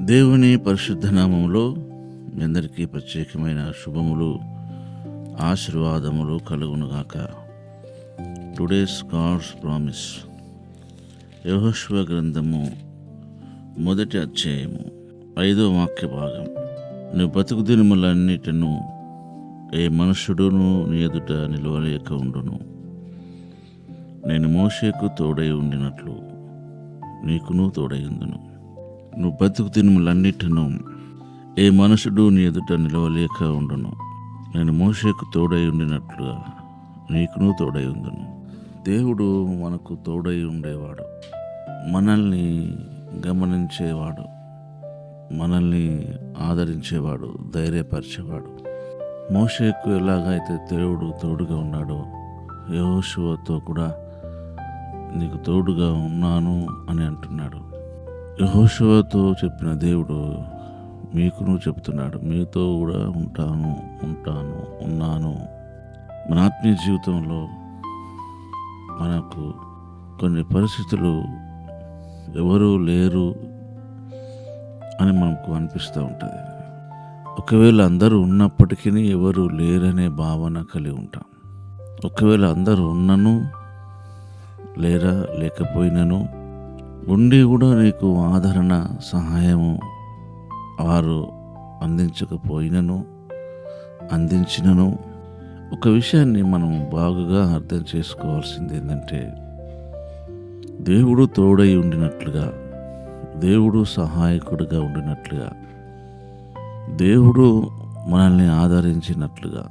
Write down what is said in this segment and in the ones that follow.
దేవుని పరిశుద్ధ నామములో మీ అందరికీ ప్రత్యేకమైన శుభములు ఆశీర్వాదములు కలుగునుగాక. Today's God's promise. యెహోషువ గ్రంథము 1వ అధ్యాయము 5వ వాక్య భాగం. నువ్వు బతుకు దినములన్నిటిను ఏ మనుషుడును నీ ఎదుట నిలవలేక ఉండును. నేను మోషేకు తోడై ఉండినట్లు నీకును తోడై ఉందును. నువ్వు బతుకు దినములన్నిటిను ఏ మనుషుడు నీ ఎదుట నిలవలేక ఉండును. నేను మోషేకు తోడై ఉండినట్లుగా నీకును తోడై ఉందును. దేవుడు మనకు తోడై ఉండేవాడు, మనల్ని గమనించేవాడు, మనల్ని ఆదరించేవాడు, ధైర్యపరిచేవాడు. మోషేకు ఎలాగైతే దేవుడు తోడుగా ఉన్నాడో యెహోషువతో కూడా నీకు తోడుగా ఉన్నాను అని అంటున్నాడు. యెహోషువతో చెప్పిన దేవుడు మీకును చెప్తున్నాడు, మీతో కూడా ఉన్నాను. మన ఆత్మీయ జీవితంలో మనకు కొన్ని పరిస్థితులు ఎవరు లేరు అని మనకు అనిపిస్తూ ఉంటుంది. ఒకవేళ అందరూ ఉన్నప్పటికీ ఎవరు లేరనే భావన కలిగి ఉంటాం. ఒకవేళ అందరూ ఉన్నను లేకపోయినను ఉండి కూడా నీకు ఆదరణ సహాయము వారు అందించినను ఒక విషయాన్ని మనం బాగుగా అర్థం చేసుకోవాల్సింది ఏంటంటే, దేవుడు తోడై ఉండినట్లుగా, దేవుడు సహాయకుడిగా ఉండినట్లుగా, దేవుడు మనల్ని ఆదరించినట్లుగా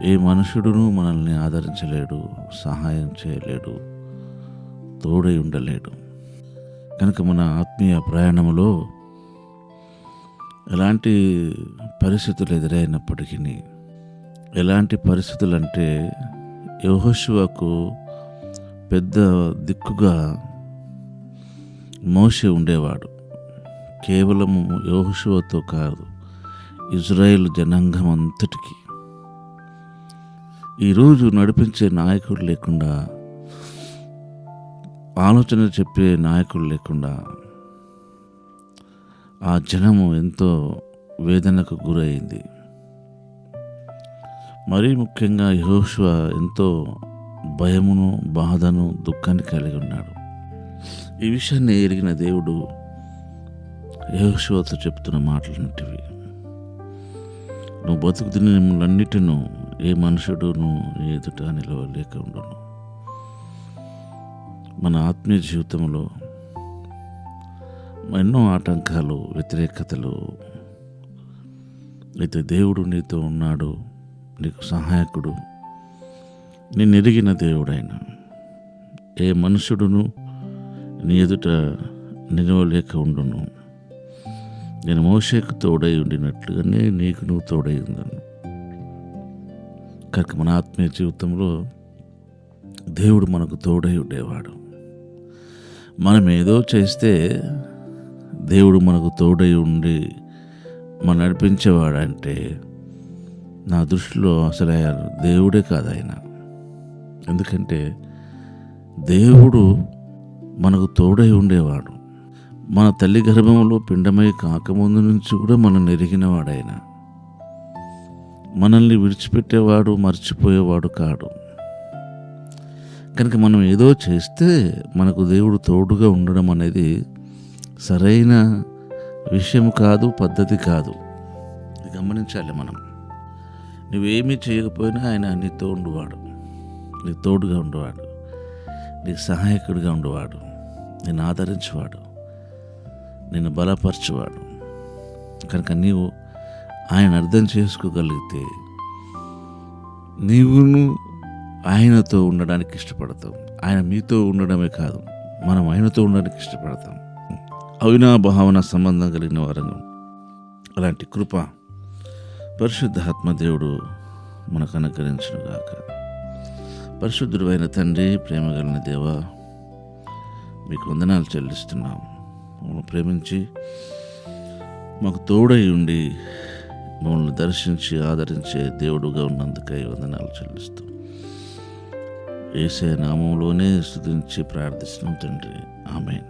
ఏ మనుషుడును మనల్ని ఆదరించలేడు, సహాయం చేయలేడు, తోడై ఉండలేడు. కనుక మన ఆత్మీయ ప్రయాణంలో ఎలాంటి పరిస్థితులు ఎదురైనప్పటికీ, ఎలాంటి పరిస్థితులు అంటే యెహోషువకు పెద్ద దిక్కుగా మోషే ఉండేవాడు. కేవలం యెహోషువతో కాదు, ఇజ్రాయేల్ జనాంగం అంతటికి. ఈరోజు నడిపించే నాయకుడు లేకుండా, ఆలోచన చెప్పే నాయకుడు లేకుండా ఆ జనము ఎంతో వేదనకు గురైంది. మరీ ముఖ్యంగా యెహోషువ ఎంతో భయమును, బాధను, దుఃఖాన్ని కలిగి ఉన్నాడు. ఈ విషయాన్ని ఎరిగిన దేవుడు యెహోషువతో చెప్తున్న మాటలన్నిటివి, నువ్వు బతుకు దినములన్నిటిను ఏ మనుషుడును ఎదుట నిలవలేక ఉండును. మన ఆత్మీయ జీవితంలో ఎన్నో ఆటంకాలు, వ్యతిరేకతలు, అయితే దేవుడు నీతో ఉన్నాడు, నీకు సహాయకుడు, నేను ఎరిగిన దేవుడైన ఏ మనుషుడును నీ ఎదుట నిలవలేక ఉండును. నేను మోషేకు తోడై ఉండినట్లుగానే నీకు నువ్వు తోడై ఉందను. కనుక మన ఆత్మీయ జీవితంలో దేవుడు మనకు తోడై ఉండేవాడు. మనం ఏదో చేస్తే దేవుడు మనకు తోడై ఉండి మనం నడిపించేవాడంటే నా దృష్టిలో అసలు దేవుడే కాదు ఆయన. ఎందుకంటే దేవుడు మనకు తోడై ఉండేవాడు. మన తల్లి గర్భంలో పిండమై కాకముందు నుంచి కూడా మనం ఎరిగినవాడు ఆయన. మనల్ని విడిచిపెట్టేవాడు, మర్చిపోయేవాడు కాడు. కనుక మనం ఏదో చేస్తే మనకు దేవుడు తోడుగా ఉండడం అనేది సరైన విషయం కాదు, పద్ధతి కాదు. ఇది గమనించాలి మనం. నువ్వేమీ చేయకపోయినా ఆయన నీతో ఉండేవాడు, నీకు తోడుగా ఉండేవాడు, నీకు సహాయకుడిగా ఉండేవాడు, నిన్ను ఆదరించేవాడు, నిన్ను బలపరచేవాడు. కనుక నీవు ఆయన అర్థం చేసుకోగలిగితే నీవును ఆయనతో ఉండడానికి ఇష్టపడతాం. ఆయన మీతో ఉండడమే కాదు, మనం ఆయనతో ఉండడానికి ఇష్టపడతాం. అవినాభావన సంబంధం కలిగిన వారంగా అలాంటి కృప పరిశుద్ధాత్మ దేవుడు మనకు అనుగ్రహించునుగాక. పరిశుద్ధుడు అయిన తండ్రి, ప్రేమ కలిగిన దేవ, మీకు వందనాలు చెల్లిస్తున్నాం. మమ్మల్ని ప్రేమించి మాకు తోడై ఉండి మమ్మల్ని దర్శించి ఆదరించే దేవుడుగా ఉన్నందుకై వందనాలు చెల్లిస్తూ యేసయ్య నామములోనే స్తుతించి ప్రార్థిస్తున్నాం తండ్రి. ఆమేన్.